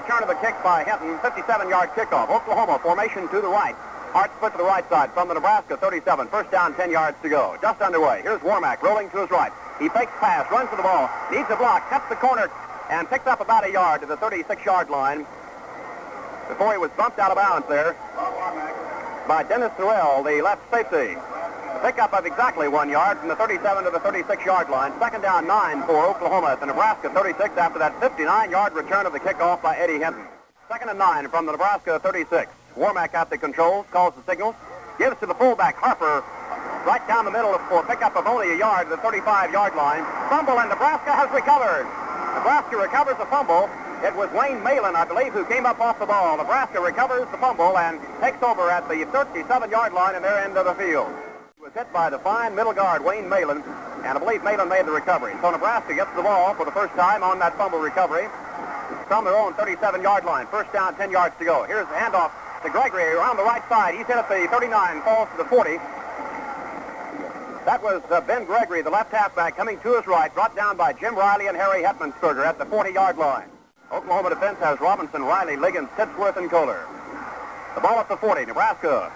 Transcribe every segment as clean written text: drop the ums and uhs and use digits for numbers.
return of the kick by Hinton, 57-yard kickoff. Oklahoma formation to the right. Hard split to the right side from the Nebraska 37. First down, 10 yards to go. Just underway. Here's Warmack rolling to his right. He fakes pass, runs to the ball, needs a block, cuts the corner, and picks up about a yard to the 36-yard line before he was bumped out of bounds there by Dennis Sorrell, the left safety. A pickup of exactly 1 yard from the 37 to the 36-yard line. Second down, 9 for Oklahoma at the Nebraska 36 after that 59-yard return of the kickoff by Eddie Hinton. Second and 9 from the Nebraska 36. Warmack at the controls, calls the signals, gives to the fullback, Harper, right down the middle for a pickup of only a yard to the 35-yard line. Fumble, and Nebraska has recovered. Nebraska recovers the fumble. It was Wayne Malin, I believe, who came up off the ball. Nebraska recovers the fumble and takes over at the 37-yard line in their end of the field. He was hit by the fine middle guard, Wayne Malin, and I believe Malin made the recovery. So Nebraska gets the ball for the first time on that fumble recovery from their own 37-yard line. First down, 10 yards to go. Here's the handoff to Gregory around the right side. He's hit at the 39, falls to the 40. That was Ben Gregory, the left halfback, coming to his right, brought down by Jim Riley and Harry Hetmansberger at the 40-yard line. Oklahoma defense has Robinson, Riley, Liggins, Titsworth, and Kohler. The ball at the 40. Nebraska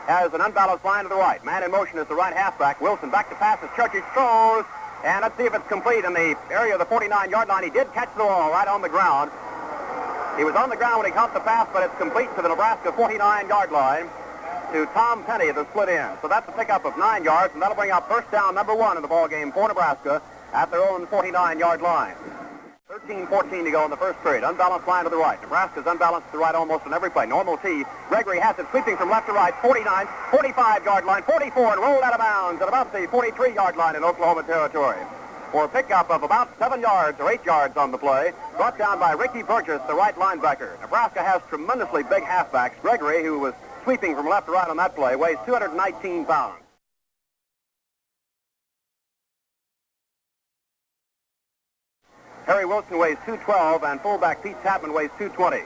has an unbalanced line to the right. Man in motion is the right halfback. Wilson back to pass as Churchill throws. And let's see if it's complete in the area of the 49-yard line. He did catch the ball right on the ground. He was on the ground when he caught the pass, but it's complete to the Nebraska 49-yard line to Tom Penny, the split end. So that's a pickup of 9 yards, and that'll bring up first down number 1 in the ball game for Nebraska at their own 49-yard line. 13-14 to go in the first period. Unbalanced line to the right. Nebraska's unbalanced to the right almost on every play. Normal T. Gregory has it sweeping from left to right. 49, 45-yard line, 44, and rolled out of bounds at about the 43-yard line in Oklahoma territory. For a pickup of about 7 yards or 8 yards on the play, brought down by Ricky Burgess, the right linebacker. Nebraska has tremendously big halfbacks. Gregory, who was sweeping from left to right on that play, weighs 219 pounds. Harry Wilson weighs 212, and fullback Pete Tapman weighs 220.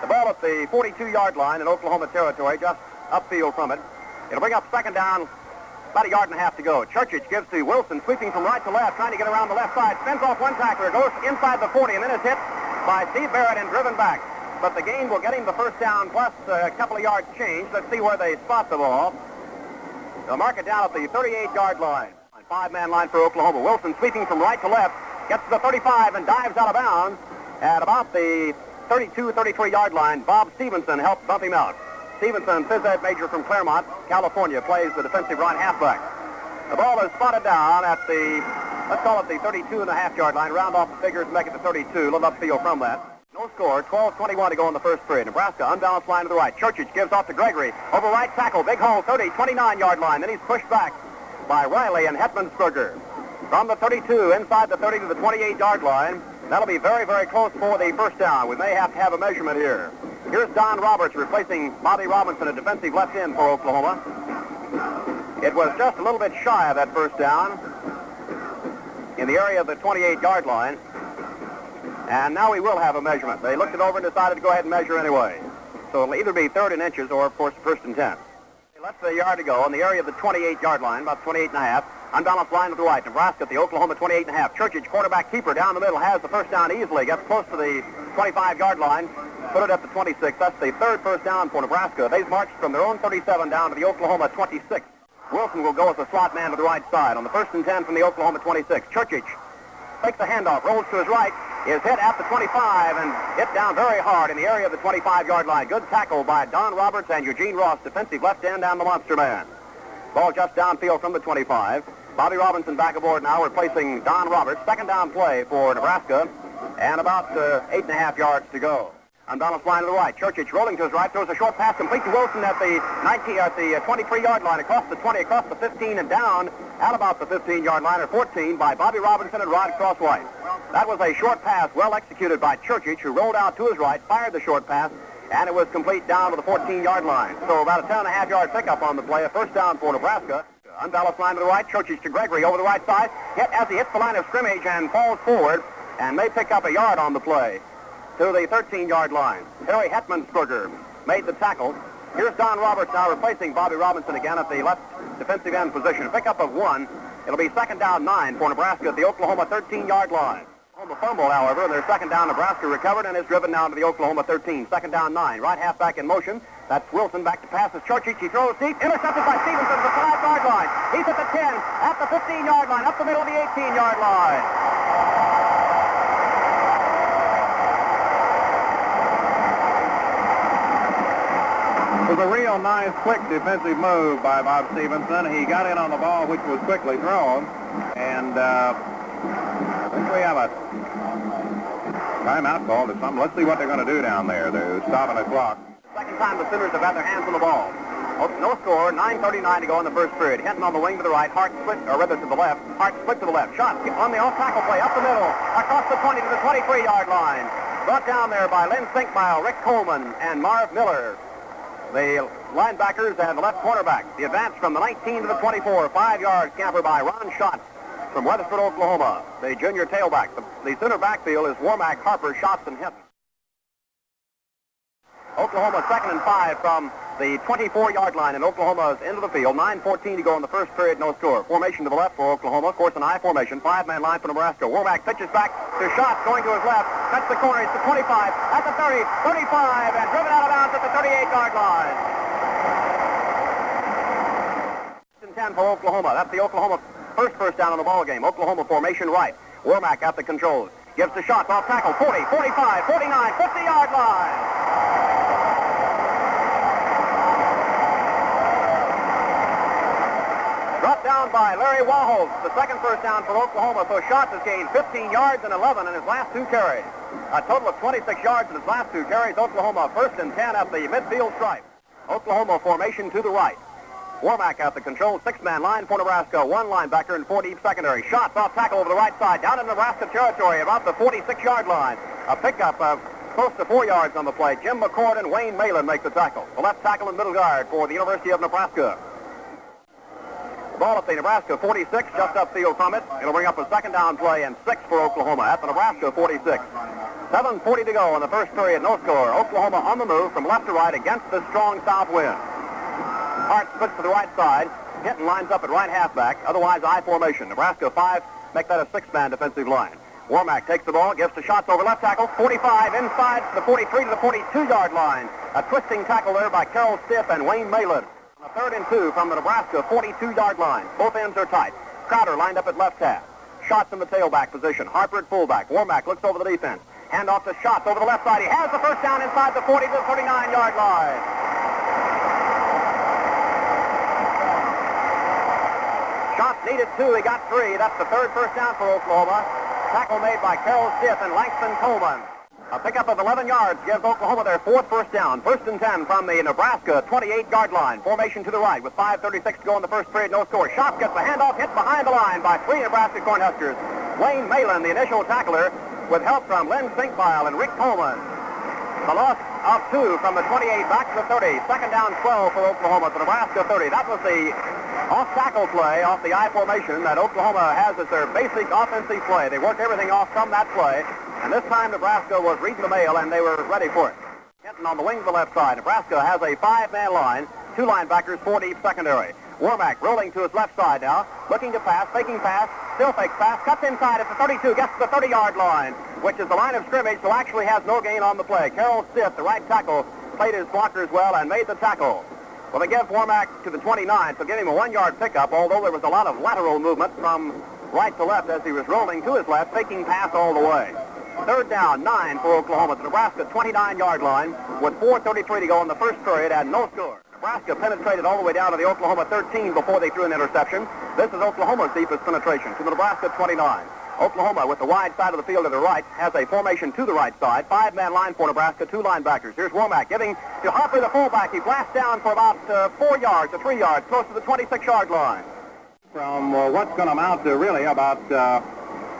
The ball at the 42-yard line in Oklahoma territory, just upfield from it. It'll bring up second down, about a yard and a half to go. Churchich gives to Wilson, sweeping from right to left, trying to get around the left side. Spins off one tackler, goes inside the 40, and then is hit by Steve Barrett and driven back. But the gain will get him the first down plus a couple of yards change. Let's see where they spot the ball. They'll mark it down at the 38-yard line. Five-man line for Oklahoma. Wilson sweeping from right to left, gets to the 35 and dives out of bounds at about the 32, 33-yard line. Bob Stevenson helped bump him out. Stevenson, phys ed major from Claremont, California, plays the defensive right halfback. The ball is spotted down at the, let's call it the 32.5-yard line. Round off the figures and make it the 32. A little upfield from that. No score, 12-21 to go in the first period. Nebraska, unbalanced line to the right. Churchich gives off to Gregory. Over right tackle, big hole, 30, 29-yard line. Then he's pushed back by Riley and Hetmansberger. From the 32, inside the 30 to the 28-yard line. That'll be very, very close for the first down. We may have to have a measurement here. Here's Don Roberts replacing Bobby Robinson, a defensive left end for Oklahoma. It was just a little bit shy of that first down in the area of the 28-yard line. And now we will have a measurement. They looked it over and decided to go ahead and measure anyway. So it'll either be third in inches or, of course, first and 10. Less than a yard to go in the area of the 28-yard line, about 28 and a half. Unbalanced line to the right. Nebraska at the Oklahoma 28 and a half. Churchich, quarterback keeper down the middle, has the first down easily. Gets close to the 25-yard line. Put it at the 26. That's the third first down for Nebraska. They've marched from their own 37 down to the Oklahoma 26. Wilson will go as a slot man to the right side on the first and 10 from the Oklahoma 26. Churchich takes the handoff, rolls to his right, is hit at the 25 and hit down very hard in the area of the 25-yard line. Good tackle by Don Roberts and Eugene Ross, defensive left end and the monster man. Ball just downfield from the 25. Bobby Robinson back aboard now, replacing Don Roberts. Second down play for Nebraska, and about 8.5 yards to go. Unbalanced line to the right. Churchich rolling to his right, throws a short pass complete to Wilson at the 23-yard line, across the 20, across the 15, and down at about the 15-yard line, or 14, by Bobby Robinson and Rod Crosswhite. That was a short pass, well executed by Churchich, who rolled out to his right, fired the short pass, and it was complete down to the 14-yard line. So about a 10.5-yard pickup on the play, a first down for Nebraska. Unbalanced line to the right. Churchich to Gregory over the right side. Hit as he hits the line of scrimmage and falls forward, and may pick up a yard on the play to the 13-yard line. Harry Hetmansberger made the tackle. Here's Don Roberts now replacing Bobby Robinson again at the left defensive end position. Pickup of 1. It'll be second down 9 for Nebraska at the Oklahoma 13-yard line. Oklahoma fumble, however, and their second down. Nebraska recovered and is driven down to the Oklahoma 13. Second down, 9. Right halfback in motion. That's Wilson back to pass. Churchich. He throws deep. Intercepted by Stevenson at the 5-yard line. He's at the 10, at the 15-yard line, up the middle of the 18-yard line. It was a real nice, quick defensive move by Bob Stevenson. He got in on the ball, which was quickly thrown, and I think we have a timeout called or something. Let's see what they're going to do down there. They're stopping the clock. Second time the Sooners have had their hands on the ball. No score, 9:39 to go in the first period. Hinton on the wing to the right, Hart split, or rather to the left. Hart split to the left. Shot on the off-tackle play, up the middle, across the 20 to the 23-yard line. Brought down there by Len Sinkmile, Rick Coleman, and Marv Miller. The linebackers and the left cornerback. The advance from the 19 to the 24, 5-yard scamper by Ron Schatz from Weathersford, Oklahoma. The junior tailback. The center backfield is Warmack, Harper, Schatz, and Hinton. Oklahoma 2nd and 5 from the 24-yard line, and Oklahoma's into the field. 9:14 to go in the first period, no score. Formation to the left for Oklahoma. Of course, an I formation. 5-man line for Nebraska. Warmack pitches back to Schatz, going to his left. Cuts the corner. It's the 25, at the 30, 35, and driven out of bounds at the 38-yard line. 10 for Oklahoma. That's the Oklahoma first down on the ball game. Oklahoma formation right. Warmack at the controls. Gives the Schatz off tackle. 40, 45, 49, 50-yard line. Brought down by Larry Wahholz, the second first down for Oklahoma. So Schatz has gained 15 yards and 11 in his last two carries. A total of 26 yards in his last two carries. Oklahoma 1st and 10 at the midfield stripe. Oklahoma formation to the right. Warmack at the control, 6-man line for Nebraska, 1 linebacker and 4 deep secondary. Schatz off tackle over the right side, down in Nebraska territory, about the 46-yard line. A pickup of close to 4 yards on the play. Jim McCord and Wayne Malin make the tackle. The left tackle and middle guard for the University of Nebraska. The ball at the Nebraska 46, just upfield from it. It'll bring up a second down play and 6 for Oklahoma at the Nebraska 46. 7:40 to go in the first period, no score. Oklahoma on the move from left to right against the strong south wind. Hart splits to the right side. Hinton lines up at right halfback, otherwise I formation. Nebraska 5, make that a 6-man defensive line. Warmack takes the ball, gives to Schatz over left tackle, 45 inside the 43 to the 42-yard line. A twisting tackle there by Carroll Stiff and Wayne Malin. A 3rd and 2 from the Nebraska 42-yard line. Both ends are tight. Crowder lined up at left half. Schatz in the tailback position. Harper at fullback. Warmack looks over the defense. Hand off to Schatz over the left side. He has the first down inside the 40 to the 39-yard line. Schatz needed 2. He got 3. That's the 3rd first down for Oklahoma. Tackle made by Carroll Stiff and Langston Coleman. A pickup of 11 yards gives Oklahoma their 4th first down. 1st and 10 from the Nebraska 28-yard line. Formation to the right with 5:36 to go in the first period, no score. Schatz gets the handoff, hit behind the line by 3 Nebraska Cornhuskers. Wayne Malin, the initial tackler, with help from Len Sinkmile and Rick Coleman. The loss of 2 from the 28 back to the 30. Second down 12 for Oklahoma at the Nebraska 30. That was the off-tackle play off the I formation that Oklahoma has as their basic offensive play. They worked everything off from that play. And this time Nebraska was reading the mail, and they were ready for it. Hinton on the wing to the left side. Nebraska has a 5-man line, 2 linebackers, 4 deep secondary. Warmack rolling to his left side now, looking to pass, faking pass, still fakes pass, cuts inside at the 32, gets to the 30-yard line, which is the line of scrimmage, so actually has no gain on the play. Carroll Stiff, the right tackle, played his blockers well and made the tackle. Well, they give Warmack to the 29, so give him a 1-yard pickup, although there was a lot of lateral movement from right to left as he was rolling to his left, faking pass all the way. 3rd down, 9 for Oklahoma at the Nebraska 29-yard line with 4:33 to go in the first period and no score. Nebraska penetrated all the way down to the Oklahoma 13 before they threw an interception. This is Oklahoma's deepest penetration to the Nebraska 29. Oklahoma, with the wide side of the field to the right, has a formation to the right side. 5-man line for Nebraska, 2 linebackers. Here's Warmack giving to Harper, the fullback. He blasts down for about 4 yards to 3 yards, close to the 26-yard line. From what's going to amount to really about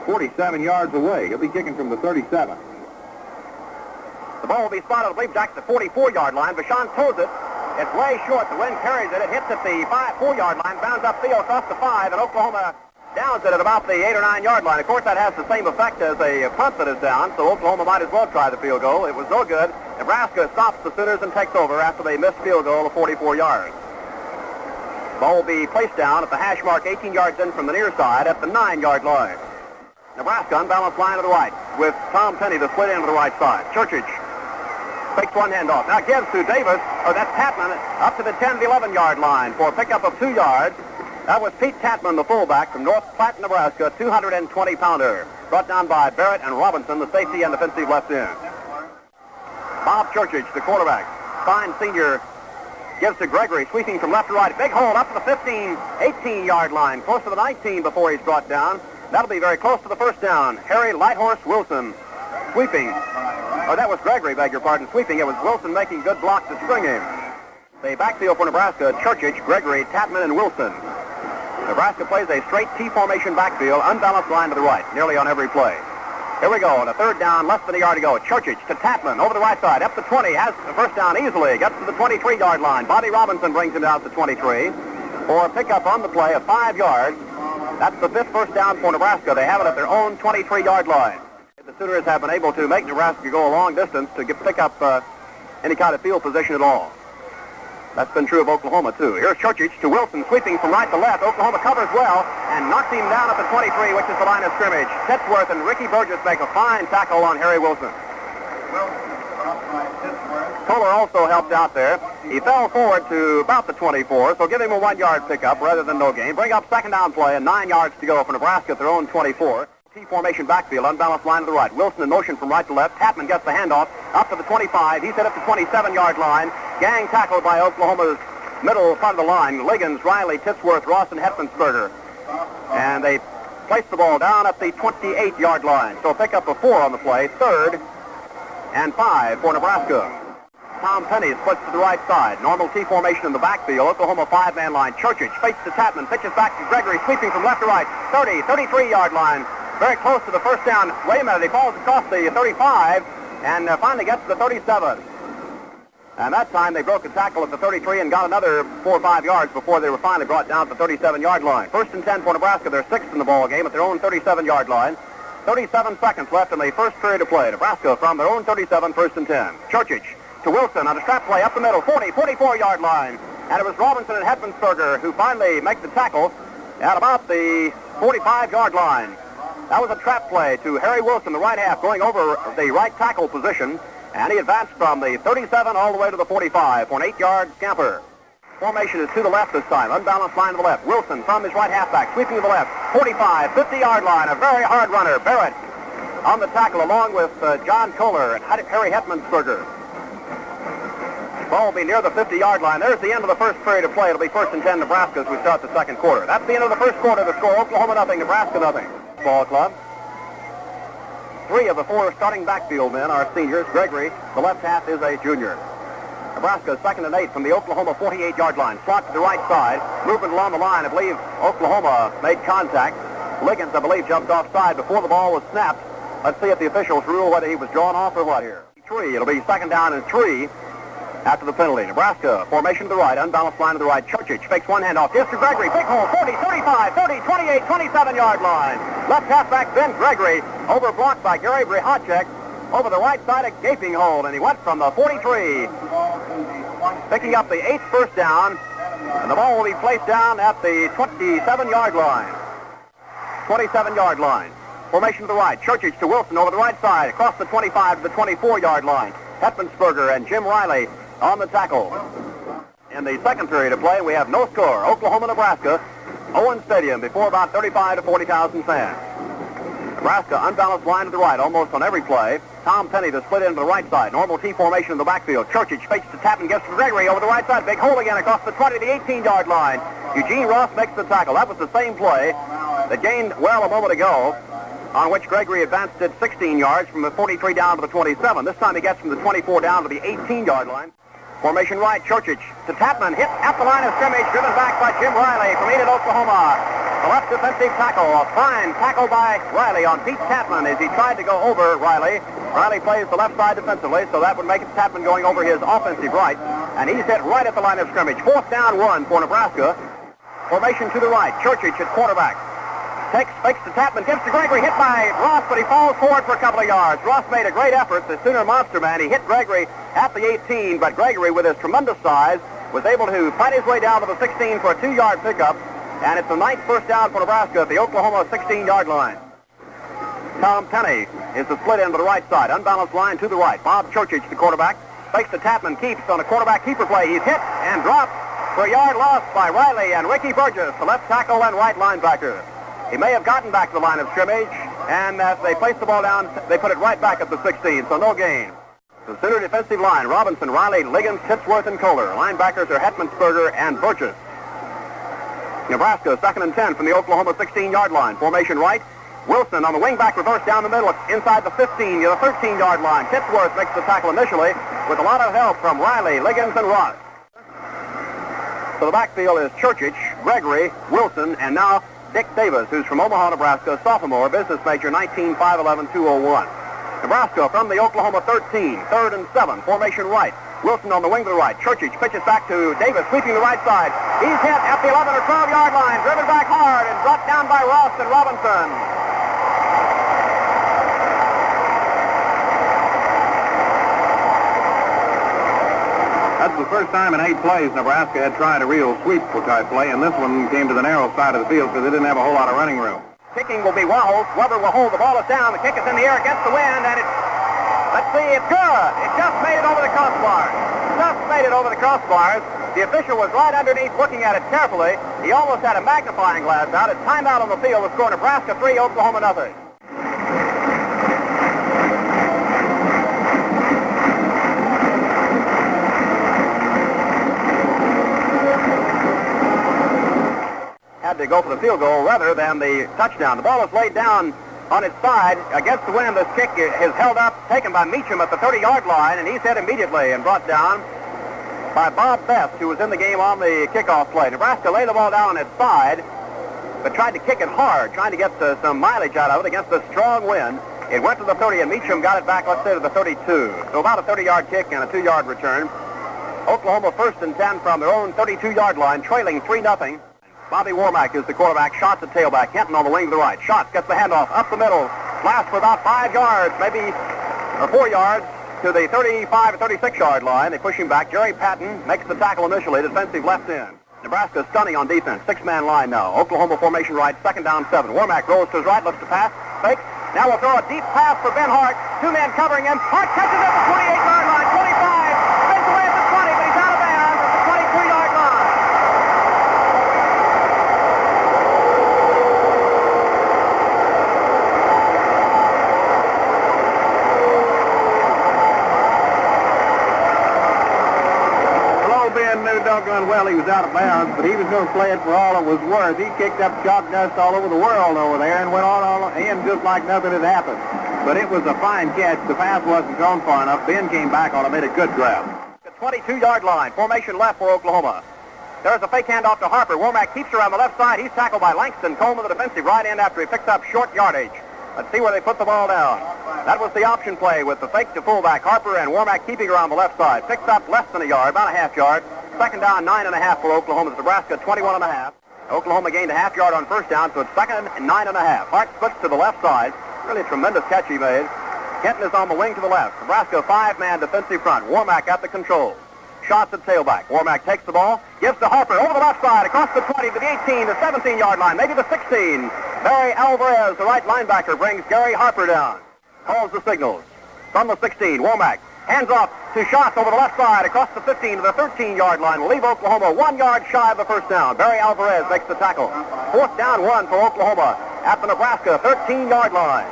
47 yards away. He'll be kicking from the 37. The ball will be spotted, I believe, Jack, the 44-yard line. Vachon throws it. It's way short. The wind carries it. It hits at the 4-yard line, bounds upfield across the 5, and Oklahoma downs it at about the 8 or 9-yard line. Of course, that has the same effect as a punt that is down, so Oklahoma might as well try the field goal. It was no good. Nebraska stops the Sooners and takes over after they missed field goal of 44 yards. Ball will be placed down at the hash mark 18 yards in from the near side at the 9-yard line. Nebraska, unbalanced line to the right with Tom Penny, the split end to the right side. Churchich takes one handoff. Now gives to Davis, or that's Tatman, up to the 10 to 11-yard line for a pickup of 2 yards. That was Pete Tatman, the fullback from North Platte, Nebraska, 220-pounder. Brought down by Barrett and Robinson, the safety and defensive left end. Bob Churchich, the quarterback, fine senior, gives to Gregory, sweeping from left to right. Big hole up to the 15, 18-yard line, close to the 19 before he's brought down. That'll be very close to the first down. Harry Lighthorse Wilson sweeping. Oh, that was Gregory, beg your pardon, sweeping. It was Wilson making good blocks to spring him. The backfield for Nebraska, Churchich, Gregory, Tatman, and Wilson. Nebraska plays a straight T-formation backfield, unbalanced line to the right, nearly on every play. Here we go, on a third down, less than a yard to go. Churchich to Tatman, over the right side, up to 20, has the first down easily, gets to the 23-yard line. Bobby Robinson brings him down to 23 for a pickup on the play of 5 yards. That's the 5th first down for Nebraska. They have it at their own 23-yard line. The Sooners have been able to make Nebraska go a long distance to pick up any kind of field position at all. That's been true of Oklahoma, too. Here's Churchich to Wilson, sweeping from right to left. Oklahoma covers well and knocks him down at the 23, which is the line of scrimmage. Titsworth and Ricky Burgess make a fine tackle on Harry Wilson. Kohler also helped out there. He fell forward to about the 24, so give him a 1-yard pickup rather than no gain. Bring up second down play and 9 yards to go for Nebraska at their own 24. T-formation backfield, unbalanced line to the right. Wilson in motion from right to left. Tatman gets the handoff up to the 25. He's hit at the 27-yard line. Gang tackled by Oklahoma's middle part of the line. Liggins, Riley, Titsworth, Ross, and Hetmansberger. And they place the ball down at the 28-yard line. So pick up a 4 on the play. 3rd and 5 for Nebraska. Tom Penny splits to the right side. Normal T formation in the backfield. Oklahoma 5-man line. Churchich fakes to Tatman. Pitches back to Gregory, sweeping from left to right. 30, 33-yard line. Very close to the first down. Wait a minute. He falls across the 35 and finally gets to the 37. And that time they broke a tackle at the 33 and got another 4 or 5 yards before they were finally brought down at the 37-yard line. 1st and 10 for Nebraska. They're 6th in the ball game at their own 37-yard line. 37 seconds left in the first period of play. Nebraska from their own 37, 1st and 10. Churchich to Wilson on a strap play up the middle, 40, 44-yard line. And it was Robinson and Hetmansberger who finally make the tackle at about the 45-yard line. That was a trap play to Harry Wilson, the right half, going over the right tackle position. And he advanced from the 37 all the way to the 45 for an 8-yard scamper. Formation is to the left this time. Unbalanced line to the left. Wilson from his right halfback, sweeping to the left. 45, 50-yard line. A very hard runner. Barrett on the tackle along with John Kohler and Harry Hetmansberger. Ball will be near the 50-yard line. There's the end of the first period of play. It'll be 1st and 10 Nebraska as we start the second quarter. That's the end of the first quarter. The score, Oklahoma nothing, Nebraska nothing. Ball club. 3 of the 4 starting backfield men are seniors. Gregory, the left half, is a junior. Nebraska 2nd and 8 from the Oklahoma 48-yard line. Slot to the right side. Movement along the line. I believe Oklahoma made contact. Liggins, I believe, jumped offside before the ball was snapped. Let's see if the officials rule whether he was drawn off or what here. 3. It'll be 2nd down and 3 after the penalty. Nebraska, formation to the right. Unbalanced line to the right. Churchich fakes one handoff. Gives to Gregory. Big hole. 40, 35, 30, 28, 27-yard line. Left halfback Ben Gregory. Overblocked by Gary Brihacek. Over the right side, a gaping hole. And he went from the 43. Picking up the 8th first down. And the ball will be placed down at the 27-yard line. 27-yard line. Formation to the right. Churchich to Wilson over the right side. Across the 25 to the 24-yard line. Hetmansberger and Jim Riley on the tackle. In the second period of play, we have no score. Oklahoma, Nebraska, Owen Stadium before about 35 to 40,000 fans. Nebraska, unbalanced line to the right almost on every play. Tom Penny to split into the right side. Normal T formation in the backfield. Churchich fakes to Tatman, gets to Gregory over the right side. Big hole again across the 20 to the 18-yard line. Eugene Ross makes the tackle. That was the same play that gained well a moment ago, on which Gregory advanced it 16 yards from the 43 down to the 27. This time he gets from the 24 down to the 18-yard line. Formation right, Churchich to Tatman, hit at the line of scrimmage, driven back by Jim Riley from Enid, Oklahoma. The left defensive tackle, a fine tackle by Riley on Pete Tatman as he tried to go over Riley. Riley plays the left side defensively, so that would make it Tatman going over his offensive right. And he's hit right at the line of scrimmage. 4th down 1 for Nebraska. Formation to the right, Churchich at quarterback. Fakes to Tatman, gives to Gregory, hit by Ross, but he falls forward for a couple of yards. Ross made a great effort, the Sooner monster man. He hit Gregory at the 18, but Gregory, with his tremendous size, was able to fight his way down to the 16 for a 2-yard pickup. And it's the 9th first down for Nebraska at the Oklahoma 16-yard line. Tom Penny is the split end to the right side. Unbalanced line to the right. Bob Churchich, the quarterback, fakes to Tapman, keeps on a quarterback keeper play. He's hit and dropped for a yard lost by Riley and Ricky Burgess, the left tackle and right linebacker. He may have gotten back to the line of scrimmage, and as they placed the ball down, they put it right back at the 16, so no gain. The center defensive line, Robinson, Riley, Liggins, Titsworth, and Kohler. Linebackers are Hetmansberger and Burgess. Nebraska, 2nd and 10 from the Oklahoma 16-yard line. Formation right. Wilson on the wingback reverse down the middle inside the 15 to the 13-yard line. Titsworth makes the tackle initially with a lot of help from Riley, Liggins, and Ross. So the backfield is Churchich, Gregory, Wilson, and now Dick Davis, who's from Omaha, Nebraska, sophomore, business major, 19-5-11-201. Nebraska from the Oklahoma 13, 3rd and 7, formation right. Wilson on the wing to the right. Churchich pitches back to Davis, sweeping the right side. He's hit at the 11 or 12-yard line, driven back hard and brought down by Ross and Robinson. That's the first time in 8 plays Nebraska had tried a real sweep-type play, and this one came to the narrow side of the field because they didn't have a whole lot of running room. Kicking will be Waholt. Weber will hold. The ball is down. The kick is in the air against the wind, and let's see, it's good. It just made it over the crossbars. Just made it over the crossbars. The official was right underneath looking at it carefully. He almost had a magnifying glass out. It's timeout on the field. The score, Nebraska 3, Oklahoma 0. Had to go for the field goal rather than the touchdown. The ball is laid down on its side against the wind. This kick is held up, taken by Meacham at the 30-yard line, and he's hit immediately and brought down by Bob Best, who was in the game on the kickoff play. Nebraska laid the ball down on its side, but tried to kick it hard, trying to get some mileage out of it against the strong wind. It went to the 30, and Meacham got it back, let's say, to the 32. So about a 30-yard kick and a 2-yard return. Oklahoma 1st and 10 from their own 32-yard line, trailing 3-0. Bobby Warmack is the quarterback. Shots at tailback. Kenton on the wing to the right. Shots gets the handoff up the middle. Blast for about 5 yards, maybe, or 4 yards to the 35 or 36-yard line. They push him back. Jerry Patton makes the tackle initially. Defensive left end. Nebraska stunning on defense. 6-man line now. Oklahoma formation right. 2nd down 7. Warmack rolls to his right. Looks to pass. Fakes. Now we'll throw a deep pass for Ben Hart. 2 men covering him. Hart catches it at the 28-yard line. 25. Spins away at the 20, but he's out of bounds at the 22-yard line. Knew doggone well he was out of bounds, but he was going to play it for all it was worth. He kicked up chalk dust all over the world over there and went on in just like nothing had happened. But it was a fine catch. The pass wasn't thrown far enough. Ben came back on and made a good grab. The 22-yard line. Formation left for Oklahoma. There's a fake handoff to Harper. Womack keeps her on the left side. He's tackled by Langston Coleman, the defensive right end, after he picks up short yardage. Let's see where they put the ball down. That was the option play with the fake to fullback. Harper and Womack keeping her on the left side. Picks up less than a yard, about a half yard. 2nd down, 9.5 for Oklahoma. Nebraska, 21.5. Oklahoma gained a half yard on 1st down, so it's 2nd and 9.5. Hart splits to the left side. Really a tremendous catch he made. Kenton is on the wing to the left. Nebraska 5-man defensive front. Warmack at the control. Shots at tailback. Warmack takes the ball, gives to Harper over the left side, across the 20 to the 18, the 17-yard line, maybe the 16. Barry Alvarez, the right linebacker, brings Gary Harper down. Calls the signals. From the 16, Womack hands off to Shots over the left side, across the 15 to the 13-yard line. Will leave Oklahoma 1 yard shy of the 1st down. Barry Alvarez makes the tackle. 4th down 1 for Oklahoma at the Nebraska 13-yard line.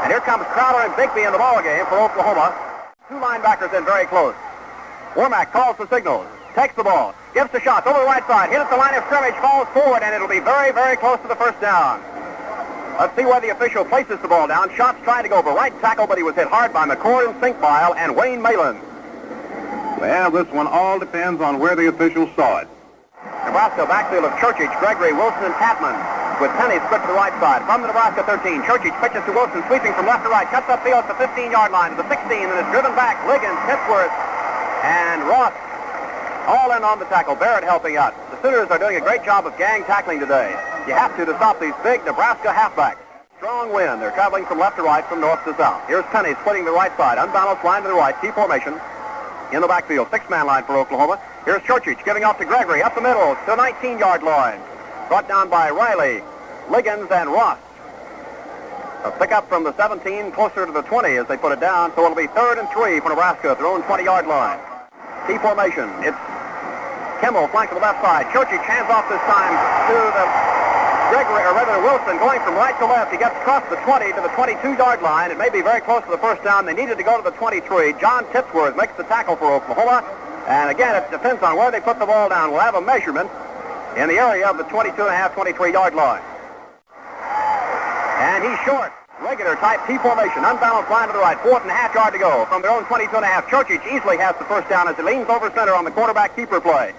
And here comes Crowder and Bigby in the ballgame for Oklahoma. 2 linebackers in very close. Womack calls the signals, takes the ball, gives to Shots over the right side, hit at the line of scrimmage, falls forward, and it'll be very, very close to the 1st down. Let's see where the official places the ball down. Shots trying to go for right tackle, but he was hit hard by McCord and Sinkbile and Wayne Malin. Well, this one all depends on where the officials saw it. Nebraska backfield of Churchich, Gregory, Wilson, and Tapman, with Penny split to the right side. From the Nebraska 13, Churchich pitches to Wilson, sweeping from left to right, cuts upfield at the 15-yard line to the 16, and is driven back. Liggins, Titsworth, and Ross all in on the tackle. Barrett helping out. The Sooners are doing a great job of gang tackling today. You have to stop these big Nebraska halfbacks. Strong wind. They're traveling from left to right, from north to south. Here's Penny splitting the right side. Unbalanced line to the right. T formation in the backfield. 6-man line for Oklahoma. Here's Churchich giving off to Gregory. Up the middle to the 19-yard line. Brought down by Riley, Liggins, and Ross. A pickup from the 17 closer to the 20 as they put it down, so it'll be 3rd and 3 for Nebraska at their own 20-yard line. T formation. It's Kimmel flank to the left side. Churchich hands off this time to the Gregory, or rather Wilson, going from right to left. He gets across the 20 to the 22-yard line. It may be very close to the first down. They needed to go to the 23. John Titsworth makes the tackle for Oklahoma. And again, it depends on where they put the ball down. We'll have a measurement in the area of the 22.5, 23-yard line. And he's short. Regular type T formation. Unbalanced line to the right. 4.5 yard to go. From their own 22.5. Churchich easily has the first down as he leans over center on the quarterback keeper play.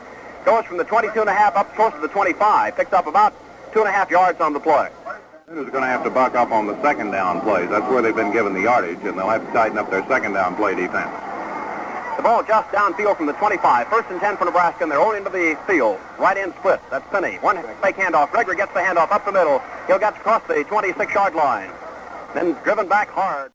Goes from the 22.5 up close to the 25. Picks up about 2.5 yards on the play. Sooners are going to have to buck up on the second down plays. That's where they've been given the yardage, and they'll have to tighten up their second down play defense. The ball just downfield from the 25. 1st and 10 for Nebraska, and they're all into the field. Right end split. That's Finney. One fake handoff. Gregory gets the handoff up the middle. He'll get across the 26-yard line. Then driven back hard.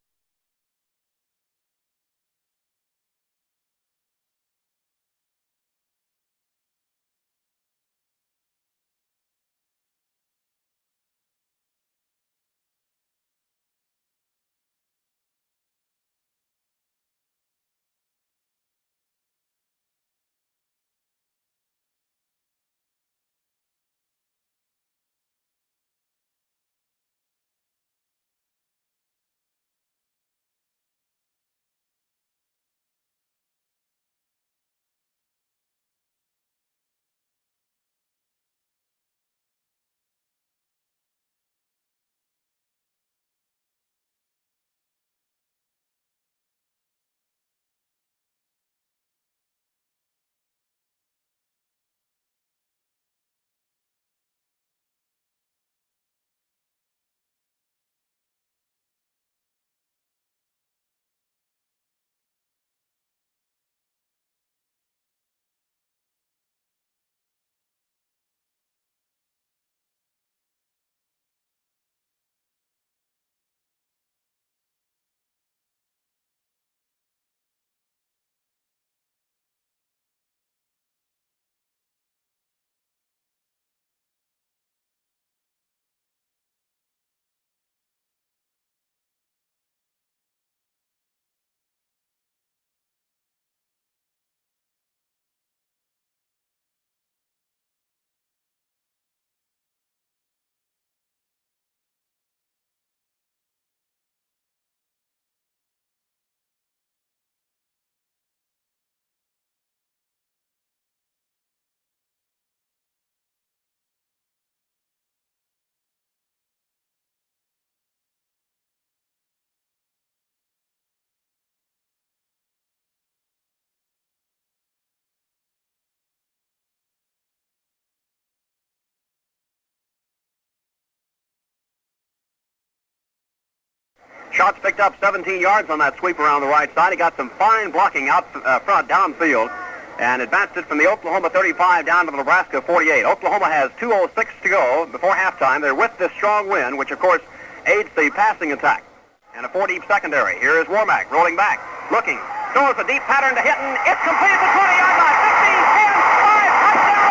Shots picked up 17 yards on that sweep around the right side. He got some fine blocking out front downfield and advanced it from the Oklahoma 35 down to the Nebraska 48. Oklahoma has 2:06 to go before halftime. They're with this strong wind, which, of course, aids the passing attack. And a 4-deep secondary. Here is Warmack rolling back, looking, throws a deep pattern to Hinton. It's complete at the 20-yard line. 15, 10, 5, touchdown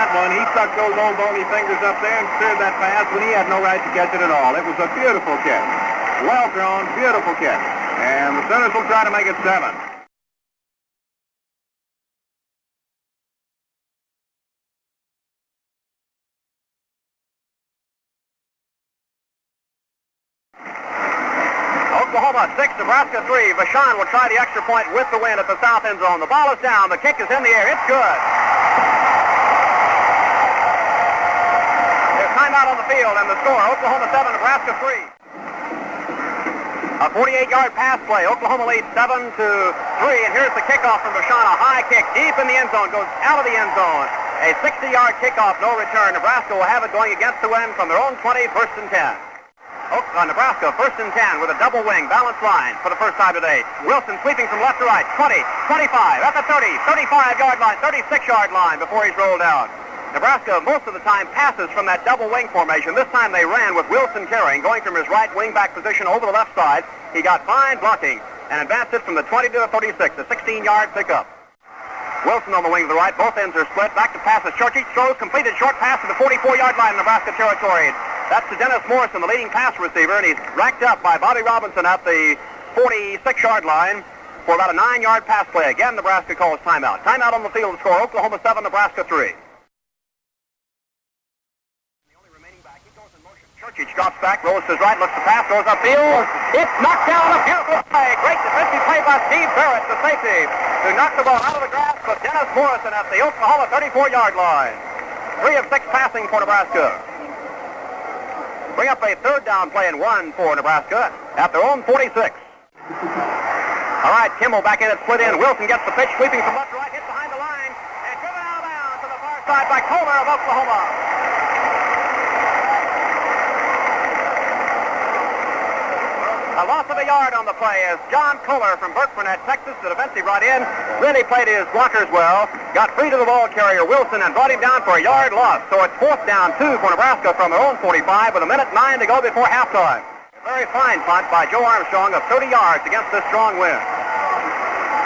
Oklahoma! He stuck those old bony fingers up there and cleared that pass when he had no right to catch it at all. It was a beautiful catch. Well thrown, beautiful catch. And the Sooners will try to make it 7. Oklahoma 6, Nebraska 3. Vachon will try the extra point with the win at the south end zone. The ball is down. The kick is in the air. It's good. Timeout on the field, and the score, Oklahoma 7, Nebraska 3. A 48-yard pass play. Oklahoma leads 7-3, and here's the kickoff from Vachon. A high kick deep in the end zone, goes out of the end zone. A 60-yard kickoff, no return. Nebraska will have it going against the wind from their own 20, 1st and 10. Nebraska, 1st and 10 with a double wing, balanced line for the first time today. Wilson sweeping from left to right, 20, 25, at the 30, 35-yard line, 36-yard line before he's rolled out. Nebraska, most of the time, passes from that double wing formation. This time they ran with Wilson carrying, going from his right wing back position over the left side. He got fine blocking and advanced it from the 20 to the 36, a 16-yard pickup. Wilson on the wing to the right. Both ends are split. Back to passes. Churchill throws, completed short pass to the 44-yard line in Nebraska territory. That's to Dennis Morrison, the leading pass receiver, and he's racked up by Bobby Robinson at the 46-yard line for about a 9-yard pass play. Again, Nebraska calls timeout. Timeout on the field score, Oklahoma 7, Nebraska 3. Churchill drops back, rolls to his right, looks to pass, goes upfield. It's knocked down, a beautiful play. Great defensive play by Steve Barrett, the safety, who knocked the ball out of the grasp of Dennis Morrison at the Oklahoma 34-yard line. 3 of 6 passing for Nebraska. Bring up a 3rd down play and 1 for Nebraska at their own 46. All right, Kimmel back in it, split in. Wilson gets the pitch, sweeping from left to right, hit behind the line, and driven out of bounds to the far side by Kohler of Oklahoma. A loss of a yard on the play as John Kohler from Burkburnett, Texas, the defensive right in, really played his blockers well, got free to the ball carrier Wilson and brought him down for a yard loss. So it's 4th down 2 for Nebraska from their own 45 with 1:09 to go before halftime. A very fine punt by Joe Armstrong of 30 yards against this strong wind.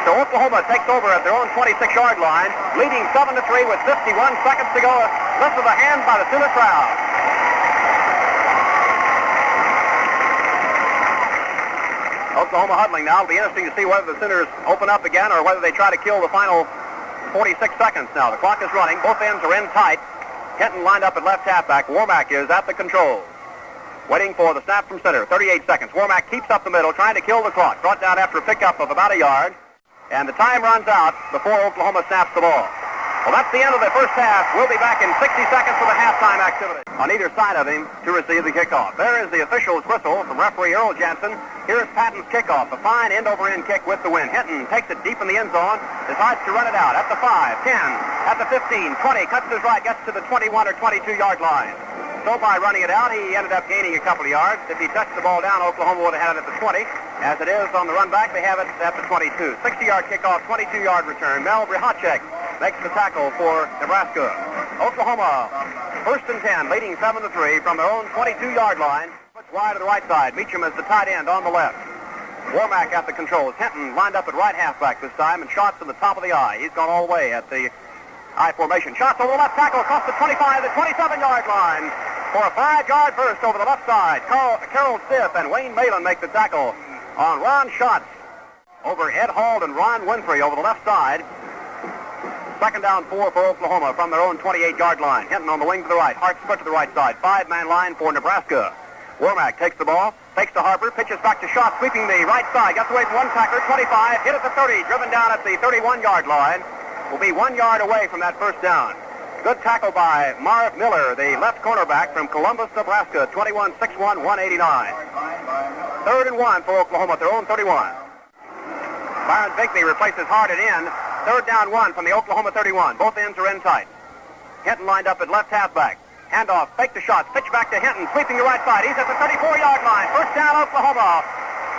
So Oklahoma takes over at their own 26-yard line, leading 7-3 with 51 seconds to go. Lift of the hand by the Sooner crowd. Oklahoma huddling now. It'll be interesting to see whether the Sooners open up again or whether they try to kill the final 46 seconds now. The clock is running. Both ends are in tight. Kenton lined up at left halfback. Warmack is at the controls, waiting for the snap from center. 38 seconds. Warmack keeps up the middle, trying to kill the clock. Brought down after a pickup of about a yard. And the time runs out before Oklahoma snaps the ball. Well, that's the end of the first half. We'll be back in 60 seconds for the halftime activity. On either side of him to receive the kickoff. There is the official's whistle from referee Earl Jansen. Here's Patton's kickoff, a fine end-over-end kick with the wind. Hinton takes it deep in the end zone, decides to run it out at the 5, 10, at the 15, 20, cuts his right, gets to the 21 or 22-yard line. So by running it out, he ended up gaining a couple of yards. If he touched the ball down, Oklahoma would have had it at the 20. As it is on the run back, they have it at the 22. 60-yard kickoff, 22-yard return. Mel Brihacek makes the tackle for Nebraska. Oklahoma, 1st and 10, leading 7-3 from their own 22-yard line. Puts wide to the right side. Meacham is the tight end on the left. Warmack at the controls. Hinton lined up at right halfback this time, and shots in the top of the eye. He's gone all the way at the I formation. Shots over the left tackle across the 25, the 27-yard line for a 5-yard burst over the left side. Carroll Stiff and Wayne Malin make the tackle on Ron Schatz over Ed Hall and Ron Winfrey over the left side. 2nd down 4 for Oklahoma from their own 28-yard line. Hinton on the wing to the right. Hart split to the right side. 5-man line for Nebraska. Warmack takes the ball, takes to Harper, pitches back to Schatz, sweeping the right side. Gets away from one tackler, 25, hit at the 30, driven down at the 31-yard line. Will be 1 yard away from that first down. Good tackle by Marv Miller, the left cornerback from Columbus, Nebraska, 21-6-1, 189. 3rd and 1 for Oklahoma at their own 31. Byron Bigby replaces Hart at end. 3rd down 1 from the Oklahoma 31. Both ends are in tight. Hinton lined up at left halfback. Handoff, fake the shots, pitch back to Hinton, sweeping the right side. He's at the 34-yard line. First down, Oklahoma.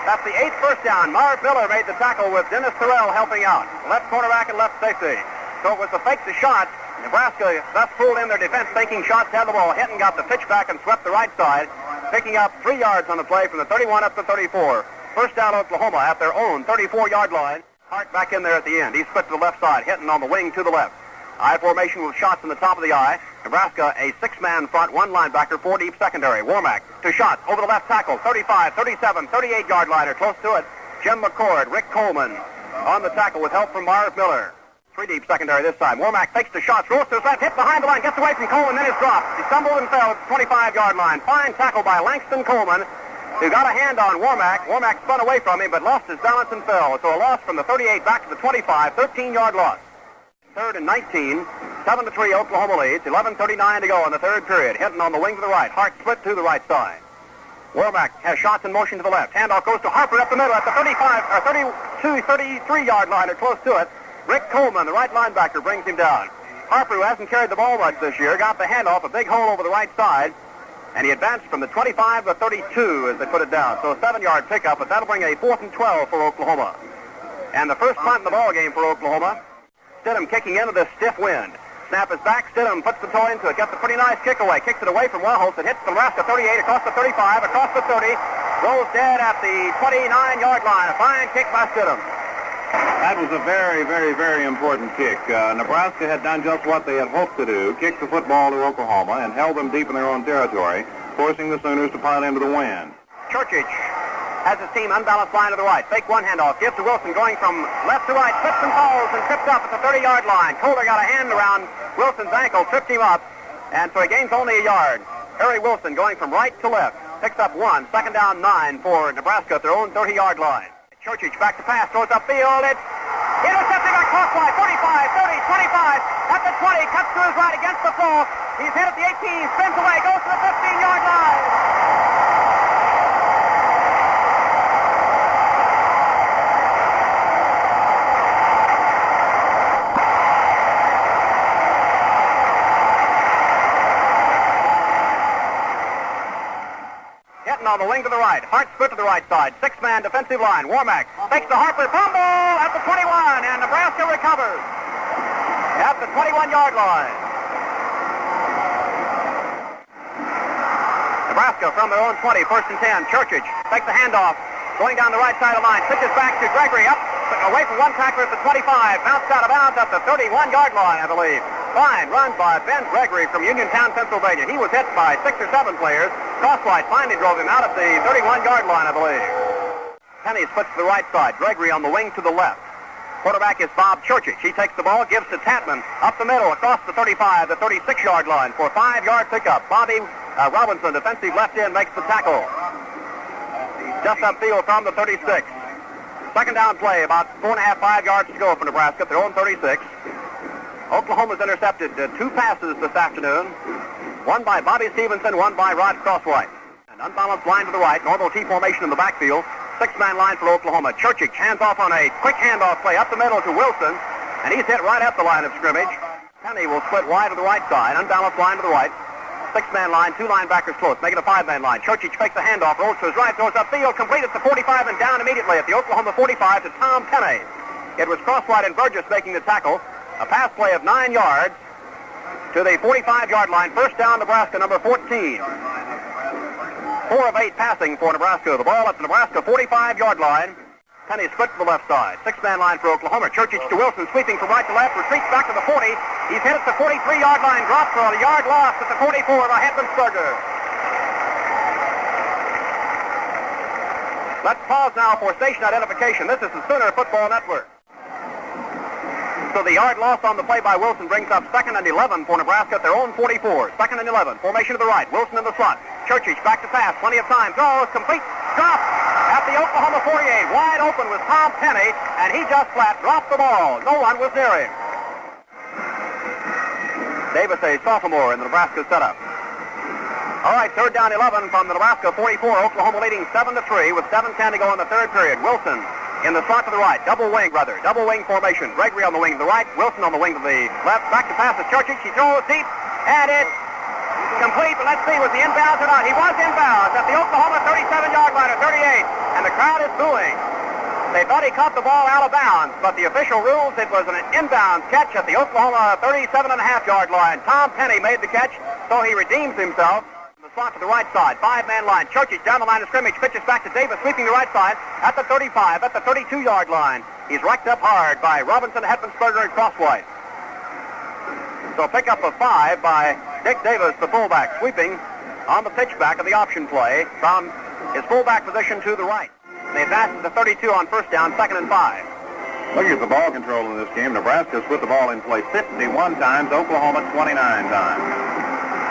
That's the 8th first down. Marv Miller made the tackle with Dennis Terrell helping out. Left cornerback and left safety. So it was the fake the shot. Nebraska thus pulled in their defense, thinking Schatz had the ball. Hinton got the pitch back and swept the right side, picking up 3 yards on the play from the 31 up to 34. First down, Oklahoma at their own 34-yard line. Hart back in there at the end. He split to the left side, Hinton on the wing to the left. I formation with Schatz in the top of the eye. Nebraska, a 6-man front, 1 linebacker, 4 deep secondary. Warmack to Schatz over the left tackle, 35, 37, 38-yard liner, close to it. Jim McCord, Rick Coleman on the tackle with help from Marv Miller. 3 deep secondary this time. Warmack fakes to Schatz, rolls to his left, hit behind the line, gets away from Coleman, then is dropped. He stumbled and fell at the 25-yard line. Fine tackle by Langston Coleman, who got a hand on Warmack. Warmack spun away from him, but lost his balance and fell. So a loss from the 38 back to the 25, 13-yard loss. 3rd and 19, 7-3 Oklahoma leads, 11:39 to go in the 3rd period. Hinton on the wing to the right, Hart split to the right side. Warmack has shots in motion to the left. Handoff goes to Harper up the middle at the 35, or 33-yard line, or close to it. Rick Coleman, the right linebacker, brings him down. Harper, who hasn't carried the ball much this year, got the handoff, a big hole over the right side. And he advanced from the 25 to 32 as they put it down. So a 7-yard pickup, but that'll bring a 4th and 12 for Oklahoma. And the first punt in the ball game for Oklahoma. Stidham kicking into this stiff wind. Snap is back. Stidham puts the toe into it. Gets a pretty nice kick away. Kicks it away from Wellholtz. It hits the Nebraska 38 across the 35, across the 30. Rolls dead at the 29-yard line. A fine kick by Stidham. That was a very, very, very important kick. Nebraska had done just what they had hoped to do, kicked the football to Oklahoma and held them deep in their own territory, forcing the Sooners to punt into the wind. Churchich has his team unbalanced line to the right. Fake one handoff. Gives to Wilson going from left to right. Slips and falls and tripped up at the 30-yard line. Kohler got a hand around Wilson's ankle, tripped him up, and so he gains only a yard. Harry Wilson going from right to left. Picks up 1. Second down 9 for Nebraska at their own 30-yard line. Churchich back to pass. Throws upfield. It's intercepted by crosswise. 35, 30, 25. At the 20. Cuts to his right against the floor. He's hit at the 18. Spins away. Goes to the 15-yard line. On the wing to the right. Hart split to the right side. 6-man defensive line. Warmack takes the Harper. Fumble at the 21, and Nebraska recovers at the 21-yard line. Nebraska from their own 20, 1st and 10. Churchich takes the handoff. Going down the right side of the line. Pitches back to Gregory. Up away from one tackler at the 25. Bounced out of bounds at the 31-yard line, I believe. Fine run by Ben Gregory from Uniontown, Pennsylvania. He was hit by 6 or 7 players. Crosswhite finally drove him out at the 31-yard line, I believe. Penny splits to the right side. Gregory on the wing to the left. Quarterback is Bob Churchich. He takes the ball, gives to Tatman up the middle across the 35, the 36-yard line for a 5-yard pickup. Bobby Robinson, defensive left end, makes the tackle. Just upfield from the 36. Second down play, about 4.5, 5 yards to go for Nebraska at their own 36. Oklahoma's intercepted 2 passes this afternoon. One by Bobby Stevenson, one by Rod Crosswhite. An unbalanced line to the right, normal T formation in the backfield. 6-man line for Oklahoma. Churchich hands off on a quick handoff play up the middle to Wilson, and he's hit right at the line of scrimmage. Penny will split wide to the right side, unbalanced line to the right. 6-man line, 2 linebackers close, make it a 5-man line. Churchich fakes the handoff, rolls to his right, throws upfield, complete at the 45 and down immediately at the Oklahoma 45 to Tom Penny. It was Crosswhite and Burgess making the tackle. A pass play of 9 yards to the 45-yard line. First down, Nebraska, number 14. 4 of 8 passing for Nebraska. The ball at the Nebraska 45-yard line. Penny split to the left side. 6-man line for Oklahoma. Churchich to Wilson, sweeping from right to left, retreats back to the 40. He's hit at the 43-yard line, drops for a yard loss at the 44 by Heppensberger. Let's pause now for station identification. This is the Sooner Football Network. So the yard loss on the play by Wilson brings up 2nd and 11 for Nebraska at their own 44. 2nd and 11. Formation to the right. Wilson in the slot. Churchich back to pass. Plenty of time. Throws. Complete. Drop at the Oklahoma 48. Wide open was Tom Penny, and he just flat dropped the ball. No one was near him. Davis, a sophomore in the Nebraska setup. All right, 3rd down 11 from the Nebraska 44. Oklahoma leading 7-3 with 7:10 to go in the 3rd period. Wilson in the slot to the right. Double wing formation. Gregory on the wing to the right. Wilson on the wing to the left. Back to pass to Churchich. He throws deep, and it's complete. But let's see, was he inbounds or not? He was inbounds at the Oklahoma 37-yard line, or 38, and the crowd is booing. They thought he caught the ball out of bounds, but the official rules it was an inbounds catch at the Oklahoma 37.5-yard line. Tom Penny made the catch, so he redeems himself. Slot to the right side, 5-man line. Churchich down the line of scrimmage, pitches back to Davis, sweeping the right side at the 35, at the 32-yard line. He's racked up hard by Robinson, Heppensberger, and Crosswhite. So pick up a 5 by Dick Davis, the fullback, sweeping on the pitchback of the option play from his fullback position to the right. They advance to the 32 on first down, 2nd and 5. Look at the ball control in this game. Nebraska's put the ball in play 51 times, Oklahoma 29 times.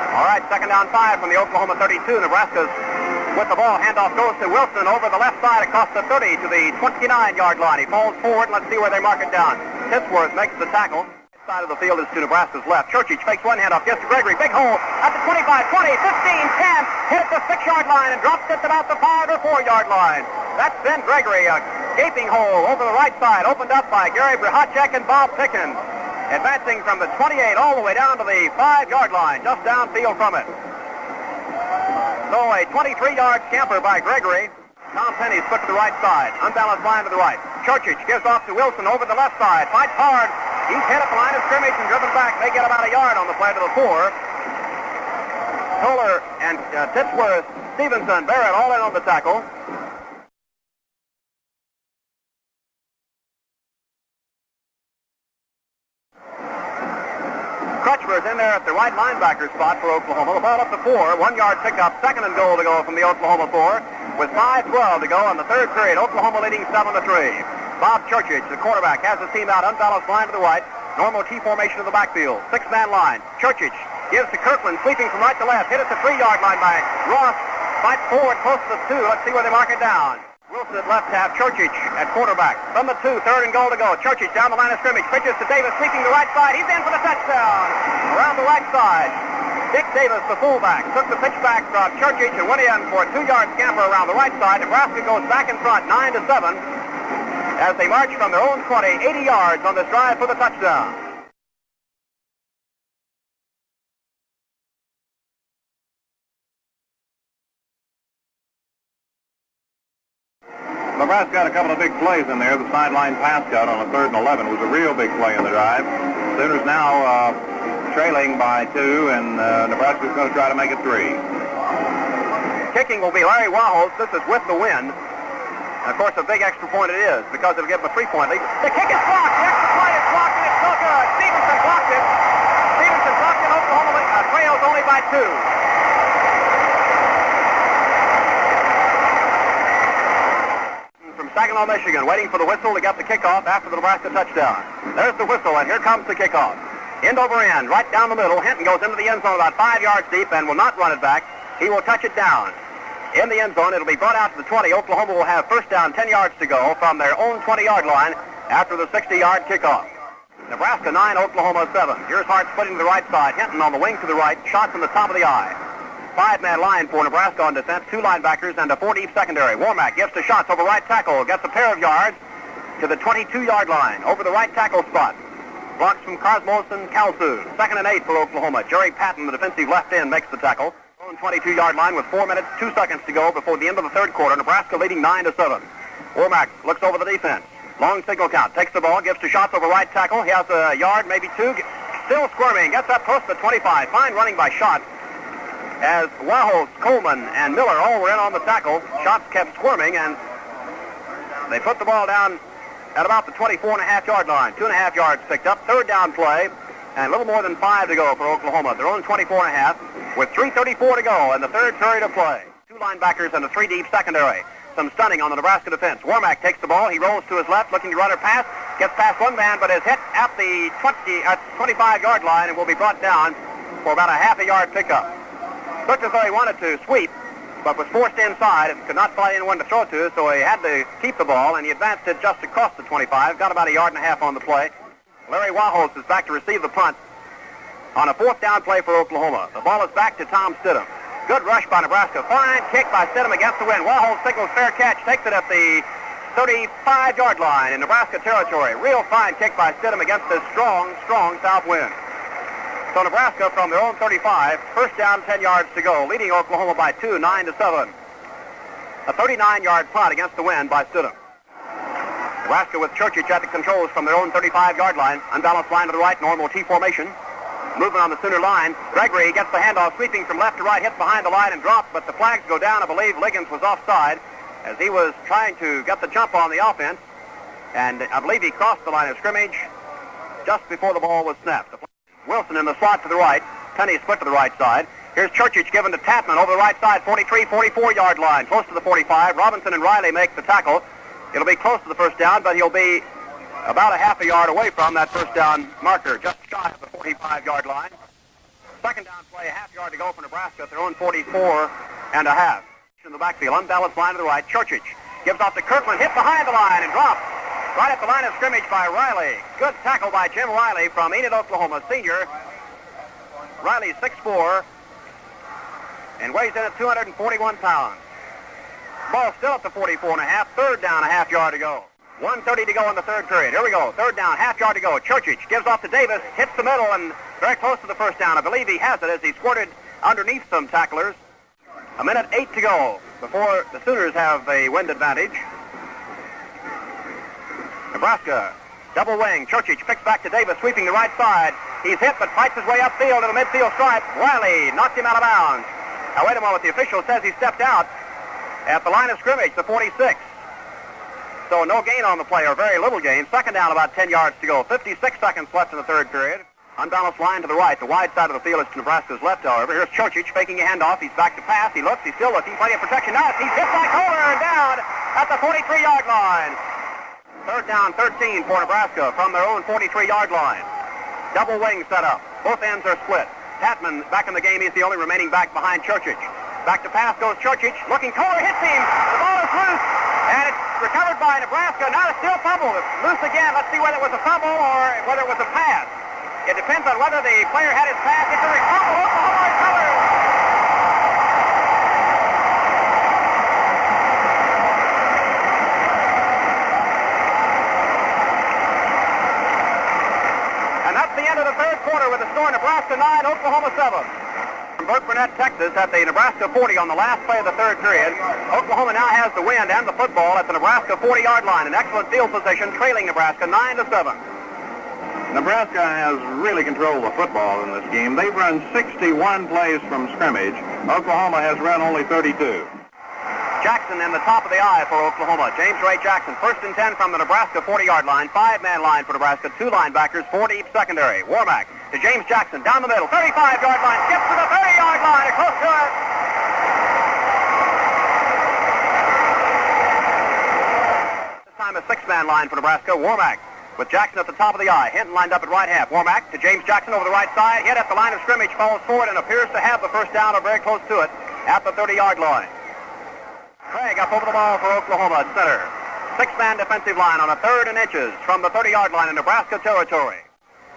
All right, 2nd down 5 from the Oklahoma 32. Nebraska's with the ball. Handoff goes to Wilson over the left side across the 30 to the 29-yard line. He falls forward. Let's see where they mark it down. Tisworth makes the tackle. This side of the field is to Nebraska's left. Churchich fakes one handoff, gets to Gregory. Big hole at the 25, 20, 15, 10. Hit at the 6-yard line and drops it about the 5 or 4-yard line. That's Ben Gregory. A gaping hole over the right side opened up by Gary Brihacek and Bob Pickens. Advancing from the 28 all the way down to the 5-yard line, just downfield from it. So a 23-yard scamper by Gregory. Tom Penny's put to the right side. Unbalanced line to the right. Churchich gives off to Wilson over the left side. Fights hard. He's hit at the line of scrimmage and driven back. They get about a yard on the play to the 4. Toller and Titsworth, Stevenson, Barrett all in on the tackle. Crutchmer's in there at the right linebacker spot for Oklahoma. The ball up to 4. 1 yard pickup. 2nd and goal to go from the Oklahoma 4. With 5:12 to go in the third period. Oklahoma leading 7-3. Bob Churchich, the quarterback, has his team out. Unbalanced line to the right. Normal T formation of the backfield. 6-man line. Churchich gives to Kirkland, sweeping from right to left. Hit at the 3-yard line by Ross. Fights forward close to the 2. Let's see where they mark it down. Wilson at left half. Churchich at quarterback. From the 2, 3rd and goal to go. Churchich down the line of scrimmage. Pitches to Davis, sweeping the right side. He's in for the touchdown. Around the right side. Dick Davis, the fullback, took the pitch back from Churchich and went in for a 2-yard scamper around the right side. Nebraska goes back in front, 9-7, as they march from their own 20, 80 yards on this drive for the touchdown. Nebraska got a couple of big plays in there. The sideline pass cut on a 3rd and 11 was a real big play in the drive. Sooners now trailing by 2, and Nebraska's going to try to make it 3. Kicking will be Larry Wahos. This is with the wind. Of course, a big extra point it is, because it'll give them a 3-point lead. The kick is blocked. The extra point is blocked, and it's so good. Stevenson blocked it. Stevenson blocked it. Oklahoma trails only by 2. From Saginaw, Michigan, waiting for the whistle to get the kickoff after the Nebraska touchdown. There's the whistle, and here comes the kickoff. End over end, right down the middle. Hinton goes into the end zone about 5 yards deep and will not run it back. He will touch it down. In the end zone, it'll be brought out to the 20. Oklahoma will have first down, 10 yards to go from their own 20-yard line after the 60-yard kickoff. Nebraska 9, Oklahoma 7. Here's Hart splitting to the right side. Hinton on the wing to the right. Shots in the top of the eye. 5-man line for Nebraska on defense. 2 linebackers and a 4-deep secondary. Warmack gives to Shots over right tackle. Gets a pair of yards to the 22-yard line. Over the right tackle spot. Blocks from Cosmos and Kalsu. 2nd and 8 for Oklahoma. Jerry Patton, the defensive left end, makes the tackle. On 22-yard line with 4 minutes, 2 seconds to go before the end of the third quarter. Nebraska leading 9-7. Warmack looks over the defense. Long signal count. Takes the ball, gives to Shots over right tackle. He has a yard, maybe 2. Still squirming. Gets up close to the 25. Fine running by Shots. As Wahos, Coleman, and Miller all were in on the tackle. Shots kept squirming, and they put the ball down at about the 24.5-yard line. 2.5 yards picked up. 3rd down play, and a little more than 5 to go for Oklahoma. Their own 24.5 with 3:34 to go in the third period of play. 2 linebackers and a 3-deep secondary. Some stunning on the Nebraska defense. Warmack takes the ball. He rolls to his left, looking to run or pass. Gets past one man, but is hit at the 25-yard line and will be brought down for about a half a yard pickup. Looked as though he wanted to sweep, but was forced inside and could not find anyone to throw to, so he had to keep the ball, and he advanced it just across the 25. Got about a yard and a half on the play. Larry Wahos is back to receive the punt on a 4th down play for Oklahoma. The ball is back to Tom Stidham. Good rush by Nebraska. Fine kick by Stidham against the wind. Wahos signals fair catch. Takes it at the 35-yard line in Nebraska territory. Real fine kick by Stidham against this strong, strong south wind. So Nebraska from their own 35, first down, 10 yards to go, leading Oklahoma by 2, 9-7. A 39-yard punt against the wind by Stidham. Nebraska with Churchich at the controls from their own 35-yard line. Unbalanced line to the right, normal T formation. Movement on the Sooner line. Gregory gets the handoff, sweeping from left to right, hits behind the line and drops, but the flags go down. I believe Liggins was offside as he was trying to get the jump on the offense, and I believe he crossed the line of scrimmage just before the ball was snapped. Wilson in the slot to the right. Penny split to the right side. Here's Churchich given to Tapman over the right side, 43, 44-yard line, close to the 45. Robinson and Riley make the tackle. It'll be close to the first down, but he'll be about a half a yard away from that first down marker, just shy of the 45-yard line. 2nd down play, a half yard to go for Nebraska at their own 44 and a half. In the backfield, unbalanced line to the right. Churchich gives off to Kirkland, hit behind the line and dropped right at the line of scrimmage by Riley. Good tackle by Jim Riley from Enid, Oklahoma, senior. Riley's 6'4", and weighs in at 241 pounds. Ball still at the 44 and a half. 3rd down, a half yard to go. 1:30 to go in the third period. Here we go. 3rd down, half yard to go. Churchich gives off to Davis, hits the middle, and very close to the first down. I believe he has it as he squirted underneath some tacklers. A minute 8 to go before the Sooners have a wind advantage. Nebraska, double wing. Churchich picks back to Davis, sweeping the right side. He's hit, but fights his way upfield to the midfield stripe. Wiley knocked him out of bounds. Now, wait a moment. The official says he stepped out at the line of scrimmage, the 46. So no gain on the play, or very little gain. Second down, about 10 yards to go. 56 seconds left in the third period. Unbalanced line to the right. The wide side of the field is to Nebraska's left, however. Here's Churchich faking a handoff. He's back to pass. He looks. He's still looking. Plenty of protection. Now he's hit by Kohler and down at the 43-yard line. Third down, 13 for Nebraska from their own 43-yard line. Double wing set up. Both ends are split. Tatman back in the game. He's the only remaining back behind Churchich. Back to pass goes Churchich. Looking. Kohler hits him. The ball is loose. And it's recovered by Nebraska. Now it's still fumbled. It's loose again. Let's see whether it was a fumble or whether it was a pass. It depends on whether the player had his pass. It's a fumble. Oklahoma recovers. And that's the end of the third quarter with the score Nebraska 9, Oklahoma 7. From Burke Burnett, Texas, at the Nebraska 40 on the last play of the third period. Oklahoma now has the wind and the football at the Nebraska 40-yard line. An excellent field position, trailing Nebraska 9-7. Nebraska has really controlled the football in this game. They've run 61 plays from scrimmage. Oklahoma has run only 32. Jackson in the top of the eye for Oklahoma. James Ray Jackson, first and 10 from the Nebraska 40-yard line. Five-man line for Nebraska. Two linebackers, four deep secondary. Warmack to James Jackson down the middle. 35-yard line. Gets to the 30-yard line. Close to it. This time a six-man line for Nebraska. Warmack with Jackson at the top of the eye. Hinton lined up at right half. Warmack to James Jackson over the right side. Hit at the line of scrimmage. Falls forward and appears to have the first down or very close to it at the 30-yard line. Craig up over the ball for Oklahoma at center. Six-man defensive line on a third and inches from the 30-yard line in Nebraska territory.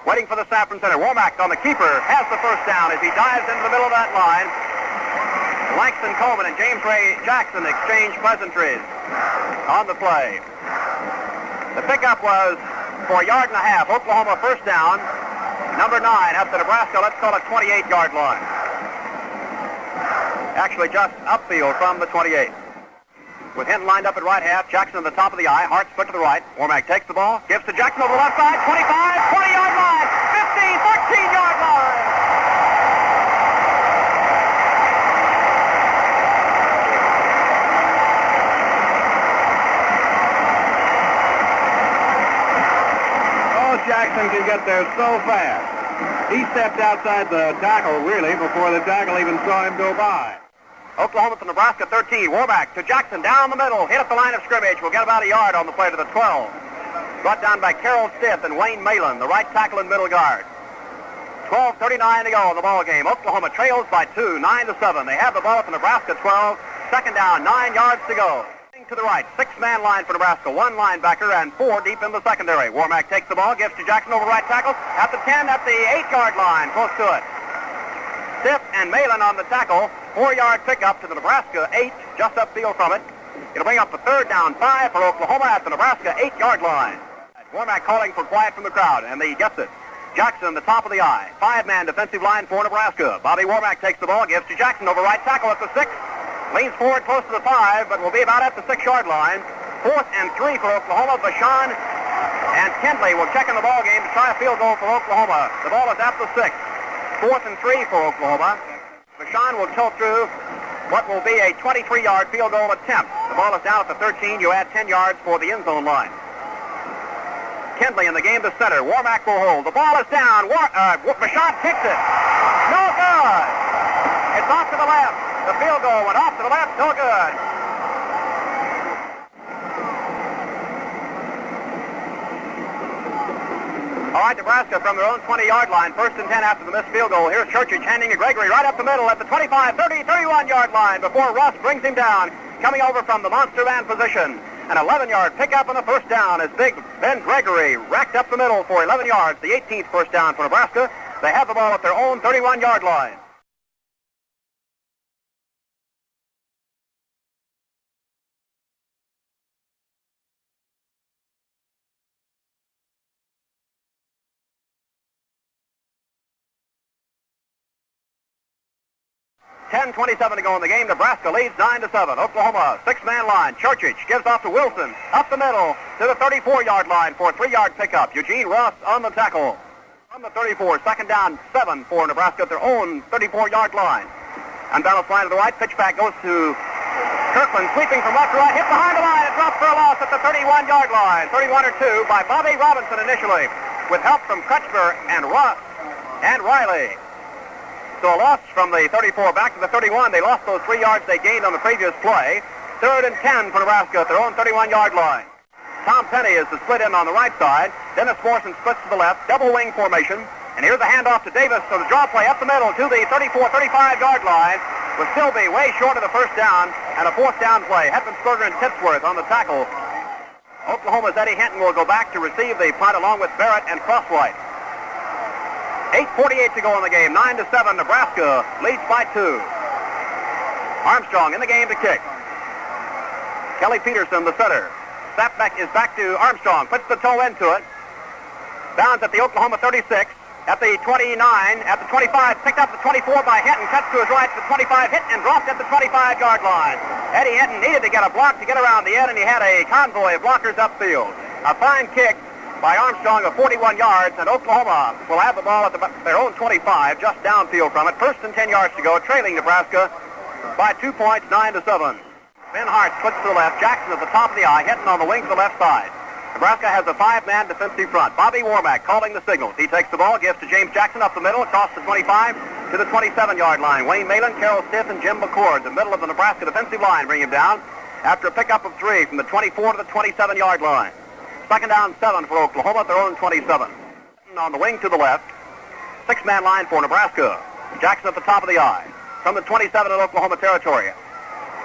Waiting for the snap from center. Warmack on the keeper has the first down as he dives into the middle of that line. Langston Coleman and James Ray Jackson exchange pleasantries on the play. The pickup was for a yard and a half. Oklahoma first down. Number 9 up to Nebraska, let's call it 28-yard line. Actually just upfield from the 28. With Hinton lined up at right half, Jackson at the top of the eye, Hart split to the right. Warmack takes the ball, gives to Jackson over the left side, 25, 20-yard line, 15, 13-yard line. Jackson can get there so fast. He stepped outside the tackle, really, before the tackle even saw him go by. Oklahoma to Nebraska 13. Warmack to Jackson down the middle. Hit at the line of scrimmage. Will get about a yard on the play to the 12. Brought down by Carroll Stith and Wayne Malin, the right tackle and middle guard. 12:39 to go in the ball game. Oklahoma trails by 2, 9-7. They have the ball at the Nebraska 12. Second down, 9 yards to go. To the right, six-man line for Nebraska, one linebacker and four deep in the secondary. Warmack takes the ball, gives to Jackson over right tackle at the 10, at the 8-yard line, close to it. Stiff and Malin on the tackle, 4-yard pickup to the Nebraska 8, just upfield from it. It'll bring up the third down 5 for Oklahoma at the Nebraska 8-yard line. Warmack calling for quiet from the crowd, and he gets it. Jackson, the top of the eye, five-man defensive line for Nebraska. Bobby Warmack takes the ball, gives to Jackson over right tackle at the 6. Leans forward close to the 5, but will be about at the 6-yard line. 4th and 3 for Oklahoma. Vachon and Kendley will check in the ball game to try a field goal for Oklahoma. The ball is at the 6. 4th and 3 for Oklahoma. Vachon will tilt through what will be a 23-yard field goal attempt. The ball is down at the 13. You add 10 yards for the end zone line. Kendley in the game to center. Warmack will hold. The ball is down. Vachon kicks it. No good. It's off to the left. The field goal went off to the left, no good. All right, Nebraska from their own 20-yard line, first and 10 after the missed field goal. Here's Churchich handing to Gregory right up the middle at the 25, 30, 31-yard line before Russ brings him down. Coming over from the monster man position. An 11-yard pickup on the first down as big Ben Gregory racked up the middle for 11 yards, the 18th first down for Nebraska. They have the ball at their own 31-yard line. 10:27 to go in the game. Nebraska leads 9-7. Oklahoma, six-man line. Churchich gives off to Wilson. Up the middle to the 34-yard line for a 3-yard pickup. Eugene Ross on the tackle. From the 34, second down, 7 for Nebraska at their own 34-yard line. Unbalanced line to the right. Pitch back goes to Kirkland, sweeping from left to right. Hit behind the line and dropped for a loss at the 31-yard line. 31 or 2 by Bobby Robinson initially, with help from Crutchmer and Ross and Riley. So a loss from the 34 back to the 31. They lost those 3 yards they gained on the previous play. 3rd and 10 for Nebraska at their own 31-yard line. Tom Penny is the split in on the right side. Dennis Morrison splits to the left. Double wing formation. And here's the handoff to Davis. So the draw play up the middle to the 34, 35-yard line. Will still be way short of the first down. And a 4th down play. Heppinsberger and Titsworth on the tackle. Oklahoma's Eddie Hinton will go back to receive the punt along with Barrett and Crosswhite. 8:48 to go in the game. 9-7. Nebraska leads by 2. Armstrong in the game to kick. Kelly Peterson, the setter. Snap back is back to Armstrong. Puts the toe into it. Bounds at the Oklahoma 36. At the 29. At the 25. Picked up the 24 by Hinton. Cuts to his right. The 25 hit and dropped at the 25-yard line. Eddie Hinton needed to get a block to get around the end, and he had a convoy of blockers upfield. A fine kick by Armstrong of 41 yards, and Oklahoma will have the ball at their own 25, just downfield from it. 1st and 10 yards to go, trailing Nebraska by 2 points, 9-7. Ben Hart splits to the left. Jackson at the top of the eye, hitting on the wing to the left side. Nebraska has a 5-man defensive front. Bobby Warmack calling the signals. He takes the ball, gives to James Jackson up the middle, across the 25 to the 27-yard line. Wayne Malin, Carroll Stiff, and Jim McCord, the middle of the Nebraska defensive line, bring him down after a pickup of 3 from the 24 to the 27-yard line. 2nd down, 7 for Oklahoma at their own 27. On the wing to the left, 6-man line for Nebraska. Jackson at the top of the eye. From the 27 in Oklahoma territory.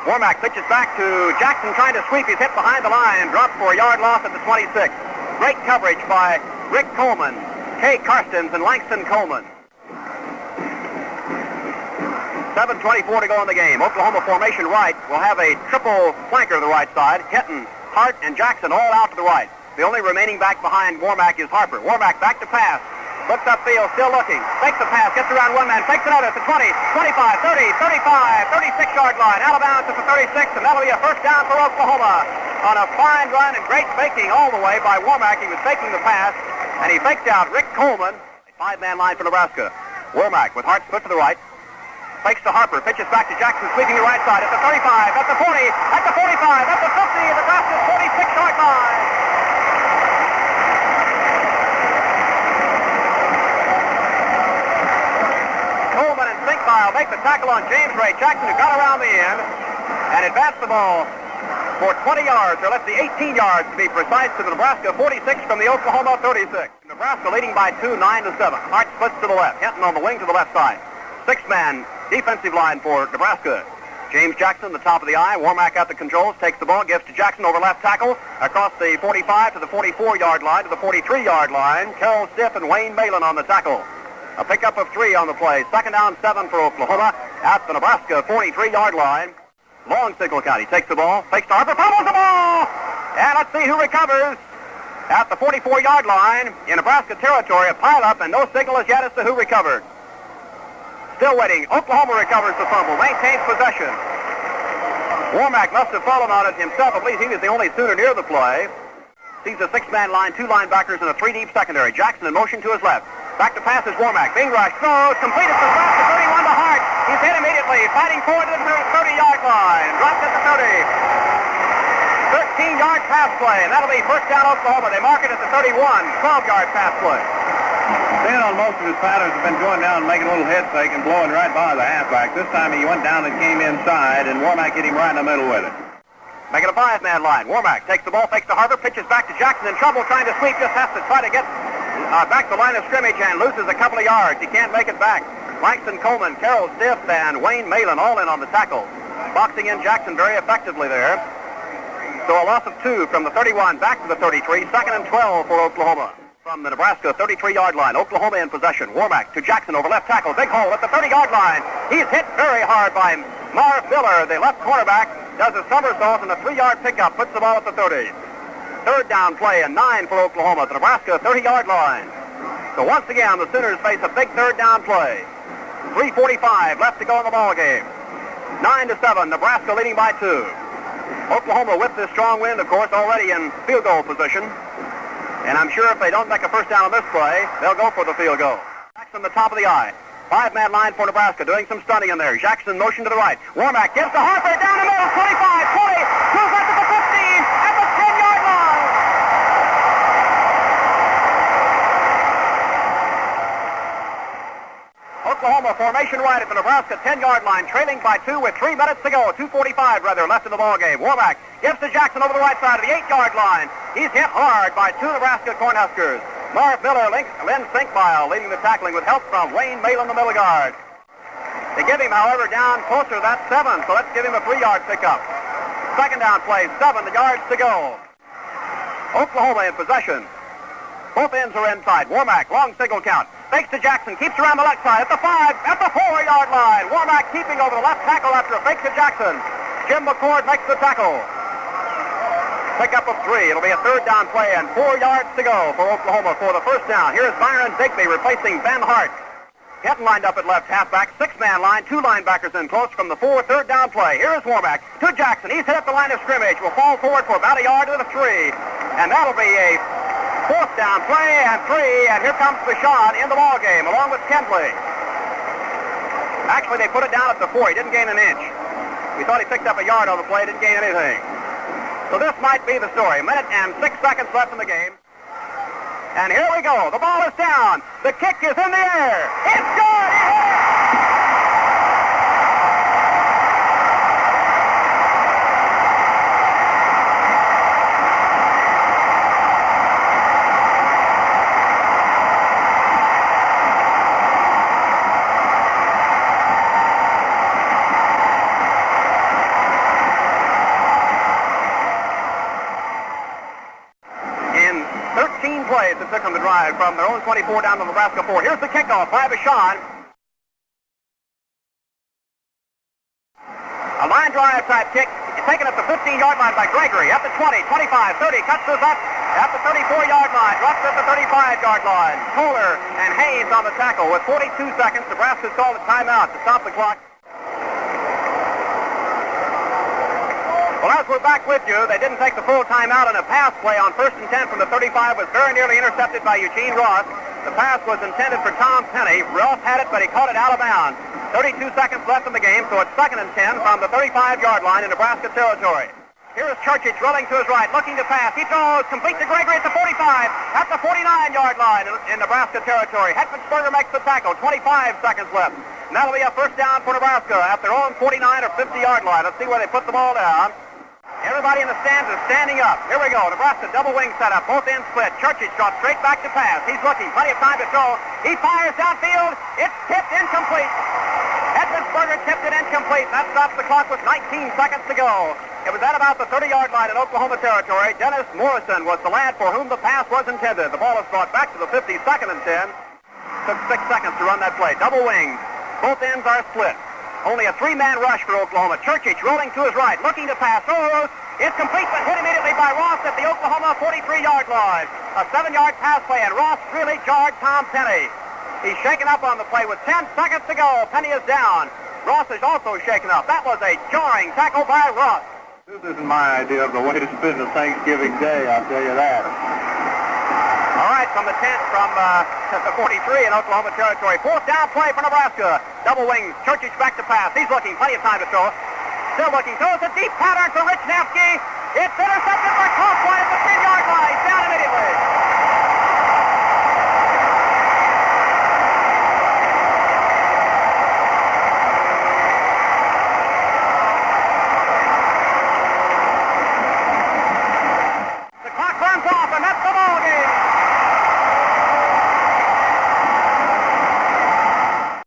Warmack pitches back to Jackson trying to sweep. He's hit behind the line, dropped for a yard loss at the 26. Great coverage by Rick Coleman, Kay Karstens, and Langston Coleman. 7:24 to go in the game. Oklahoma formation right will have a triple flanker to the right side. Hinton, Hart, and Jackson all out to the right. The only remaining back behind Warmack is Harper. Warmack back to pass. Looks upfield, still looking. Fakes the pass, gets around one man, fakes another at the 20, 25, 30, 35, 36-yard line. Out of bounds at the 36, and that'll be a 1st down for Oklahoma. On a fine run and great faking all the way by Warmack. He was faking the pass, and he faked out Rick Coleman. 5-man line for Nebraska. Warmack with Hart split to the right. Fakes to Harper, pitches back to Jackson, sweeping the right side at the 35, at the 40, at the 45, at the 50, Nebraska's 46-yard line. Coleman and Sinkbile make the tackle on James Ray Jackson, who got around the end and advanced the ball for 20 yards, or let's see, 18 yards to be precise, to the Nebraska 46 from the Oklahoma 36. Nebraska leading by 2, 9-7. Hart splits to the left. Hinton on the wing to the left side. 6-man defensive line for Nebraska. James Jackson, the top of the eye. Warmack at the controls, takes the ball, gives to Jackson over left tackle, across the 45 to the 44-yard line, to the 43-yard line. Carroll Stiff and Wayne Malin on the tackle. A pickup of 3 on the play. 2nd down, 7 for Oklahoma at the Nebraska 43-yard line. Long signal count. He takes the ball, fakes to Harper, fumbles the ball! And let's see who recovers. At the 44-yard line in Nebraska territory, a pileup, and no signal as yet as to who recovered. Still waiting. Oklahoma recovers the fumble, maintains possession. Warmack must have fallen on it himself. I believe he was the only Sooner near the play. Sees a 6-man line, 2 linebackers, and a 3-deep secondary. Jackson in motion to his left. Back to pass is Warmack. Being rushed. Throws. Completed for Frost to 31 to Hart. He's hit immediately. Fighting forward to the 30-yard line. Dropped at the 30. 13-yard pass play, and that'll be 1st down Oklahoma. They mark it at the 31. 12-yard pass play. Ben on most of his patterns have been going down and making a little head fake and blowing right by the halfback. This time he went down and came inside, and Warmack hit him right in the middle with it. Making a 5-man line. Warmack takes the ball, fakes to Harper, pitches back to Jackson. In trouble trying to sweep, just has to try to get back to the line of scrimmage and loses a couple of yards. He can't make it back. Langston Coleman, Carroll Stiff, and Wayne Malin all in on the tackle. Boxing in Jackson very effectively there. So a loss of 2 from the 31 back to the 33. 2nd and 12 for Oklahoma. From the Nebraska 33-yard line, Oklahoma in possession. Warmack to Jackson over left tackle. Big hole at the 30-yard line. He's hit very hard by Marv Miller, the left cornerback. Does a somersault and a 3-yard pickup. Puts the ball at the 30. 3rd down play and 9 for Oklahoma at the Nebraska 30-yard line. So once again, the Sooners face a big 3rd down play. 3:45 left to go in the ball game. 9-7, Nebraska leading by 2. Oklahoma with this strong wind, of course, already in field goal position. And I'm sure if they don't make a first down on this play, they'll go for the field goal. Jackson, the top of the eye. 5-man line for Nebraska, doing some stunning in there. Jackson motion to the right. Warmack gives to Harper down the middle, 25, 20, goes up to the 15, at the 10-yard line. Oklahoma formation right at the Nebraska 10-yard line, trailing by 2 with 3 minutes to go. 2:45 rather left in the ballgame. Warmack gives to Jackson over the right side of the 8-yard line. He's hit hard by 2 Nebraska Cornhuskers. Marv Miller, Lynn Sinkbile leading the tackling with help from Wayne Malin, the middle guard. They give him, however, down closer to that 7, so let's give him a 3-yard pickup. Second down play, 7 yards to go. Oklahoma in possession. Both ends are inside. Warmack, long single count. Fakes to Jackson, keeps around the left side at the 5, at the 4-yard line. Warmack keeping over the left tackle after a fake to Jackson. Jim McCord makes the tackle. Pickup of 3. It'll be a third down play and 4 yards to go for Oklahoma for the first down. Here's Byron Digby replacing Ben Hart. Getting lined up at left halfback, 6-man line, 2 linebackers in close from the 4, third down play. Here's Warmack to Jackson. He's hit at the line of scrimmage. Will fall forward for about a yard to the 3. And that'll be a fourth down play and 3. And here comes Bashan in the ball game along with Kendley. Actually, they put it down at the 4. He didn't gain an inch. We thought he picked up a yard on the play. Didn't gain anything. So this might be the story. A minute and 6 seconds left in the game. And here we go. The ball is down. The kick is in the air. It's good. It hit. Plays that took them to drive from their own 24 down to Nebraska 4. Here's the kickoff by Bashan. A line drive type kick taken at the 15-yard line by Gregory. At the 20, 25, 30, cuts this up at the 34-yard line, drops at the 35-yard line. Kohler and Haynes on the tackle with 42 seconds. Nebraska's called a timeout to stop the clock. Well, as we're back with you, they didn't take the full timeout, and a pass play on 1st and 10 from the 35 was very nearly intercepted by Eugene Ross. The pass was intended for Tom Penny. Ross had it, but he caught it out of bounds. 32 seconds left in the game, so it's 2nd and 10 from the 35-yard line in Nebraska territory. Here is Churchich rolling to his right, looking to pass. He throws complete to Gregory at the 45, at the 49-yard line in Nebraska territory. Hetmansberger makes the tackle, 25 seconds left. And that'll be a first down for Nebraska at their own 49 or 50-yard line. Let's see where they put the ball down. Everybody in the stands is standing up. Here we go. Nebraska double wing setup. Both ends split. Churchich drops straight back to pass. He's looking. Plenty of time to throw. He fires downfield. It's tipped incomplete. Hetmansberger tipped it incomplete. That stops the clock with 19 seconds to go. It was at about the 30-yard line in Oklahoma territory. Dennis Morrison was the lad for whom the pass was intended. The ball is brought back to the 50, 2nd and 10. Took 6 seconds to run that play. Double wings. Both ends are split. Only a 3-man rush for Oklahoma. Churchich rolling to his right, looking to pass. Throws. It's complete, but hit immediately by Ross at the Oklahoma 43-yard line. A 7-yard pass play, and Ross really jarred Tom Penny. He's shaken up on the play with 10 seconds to go. Penny is down. Ross is also shaken up. That was a jarring tackle by Ross. This isn't my idea of the way to spend a Thanksgiving day, I'll tell you that. All right, from the 10th, from the 43 in Oklahoma territory. 4th down play for Nebraska. Double wings. Churchich back to pass. He's looking. Plenty of time to throw. Still looking. Throws a deep pattern for Rich Nafsky. It's intercepted by Kaufman at the 10-yard line. He's down immediately.